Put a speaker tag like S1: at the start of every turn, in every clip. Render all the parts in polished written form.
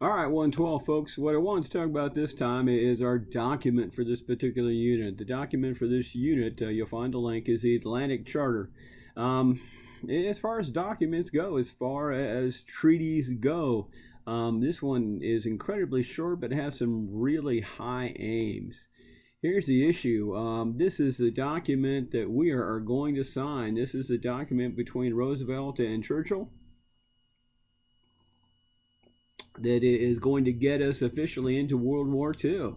S1: All right, 112, folks. What I wanted to talk about this time is our document for this particular unit. The document for this unit, you'll find the link, is the Atlantic Charter. Um, as far as documents go, as far as treaties go, this one is incredibly short but has some really high aims. Here's the issue. This is the document that we are going to sign. This is the document between Roosevelt and Churchill that is going to get us officially into World War II.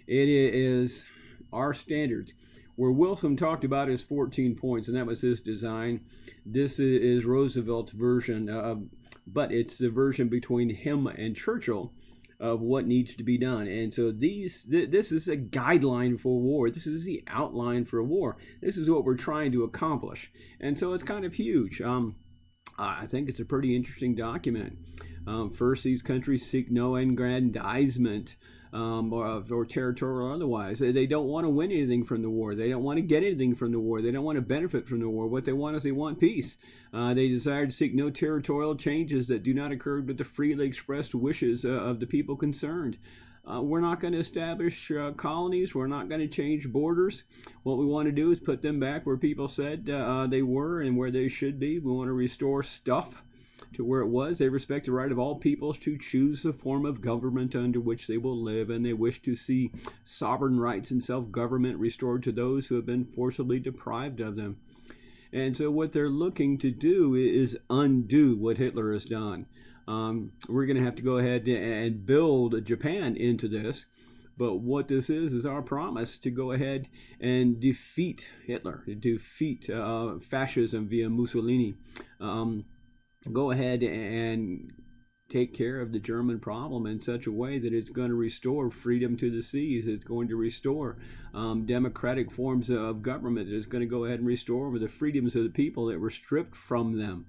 S1: It is our standards. Where Wilson talked about his 14 points, and that was his design. This is Roosevelt's version, but it's the version between him and Churchill of what needs to be done. And so this is a guideline for war. This is the outline for war. This is what we're trying to accomplish. And so it's kind of huge. I think it's a pretty interesting document. First, these countries seek no aggrandizement or territorial or otherwise. They don't want to win anything from the war. They don't want to get anything from the war. They don't want to benefit from the war. What they want is they want peace. They desire to seek no territorial changes that do not occur with the freely expressed wishes of the people concerned. We're not going to establish colonies. We're not going to change borders. What we want to do is put them back where people said they were and where they should be. We want to restore stuff to where it was. They respect the right of all peoples to choose the form of government under which they will live, and they wish to see sovereign rights and self-government restored to those who have been forcibly deprived of them. And so what they're looking to do is undo what Hitler has done. We're going to have to go ahead and build Japan into this. But what this is our promise to go ahead and defeat Hitler, defeat fascism via Mussolini. Go ahead and take care of the German problem in such a way that it's going to restore freedom to the seas. It's going to restore democratic forms of government. It's going to go ahead and restore the freedoms of the people that were stripped from them.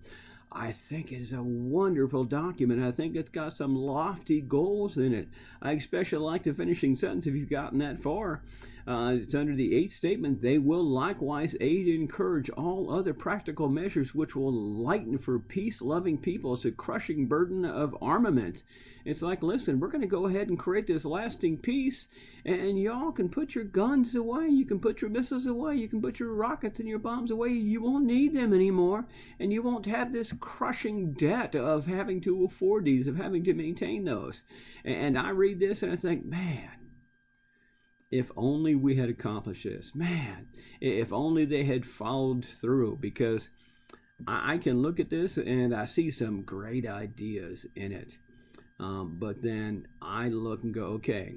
S1: I think it is a wonderful document. I think it's got some lofty goals in it. I especially like the finishing sentence, if you've gotten that far. It's under the 8th statement. They will likewise aid and encourage all other practical measures which will lighten for peace-loving peoples the crushing burden of armament. It's like, listen, we're going to go ahead and create this lasting peace, and y'all can put your guns away. You can put your missiles away. You can put your rockets and your bombs away. You won't need them anymore, and you won't have this crushing debt of having to afford these, of having to maintain those. And I read this and I think, man, if only we had accomplished this. Man, if only they had followed through, because I can look at this and I see some great ideas in it. But then I look and go, okay,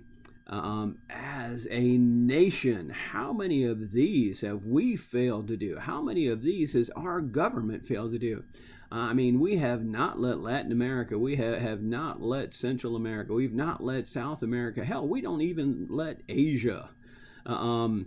S1: as a nation, how many of these have we failed to do? How many of these has our government failed to do? I mean, we have not let Latin America, we have not let Central America, we've not let South America, hell, we don't even let Asia go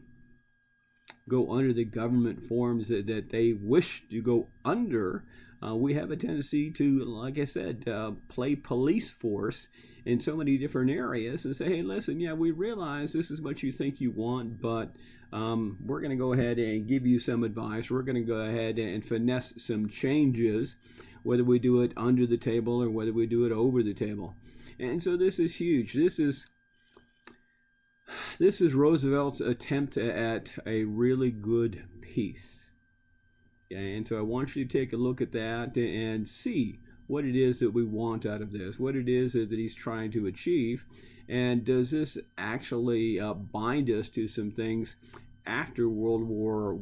S1: under the government forms that they wish to go under. We have a tendency to, like I said, play police force in so many different areas and say, hey, listen, yeah, we realize this is what you think you want, but we're going to go ahead and give you some advice. We're going to go ahead and finesse some changes, whether we do it under the table or whether we do it over the table. And so this is huge. This is Roosevelt's attempt at a really good peace. And so I want you to take a look at that and see what it is that we want out of this, what it is that he's trying to achieve, and does this actually bind us to some things after World War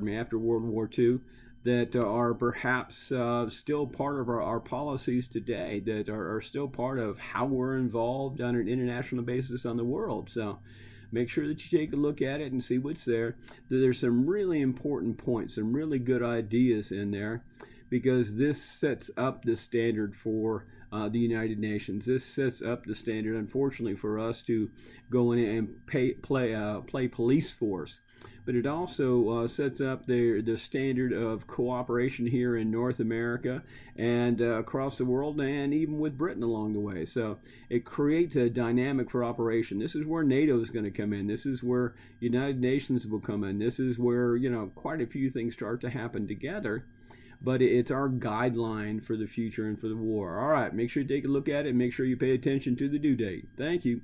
S1: after World War II, that are perhaps still part of our policies today, that are still part of how we're involved on an international basis on the world. So make sure that you take a look at it and see what's there. There's some really important points, some really good ideas in there, because this sets up the standard for the United Nations. This sets up the standard, unfortunately, for us to go in and play police force. But it also sets up the standard of cooperation here in North America and across the world, and even with Britain along the way. So it creates a dynamic for operation. This is where NATO is going to come in. This is where United Nations will come in. This is where, quite a few things start to happen together. but it's our guideline for the future and for the war. All right, make sure you take a look at it. Make sure you pay attention to the due date. Thank you.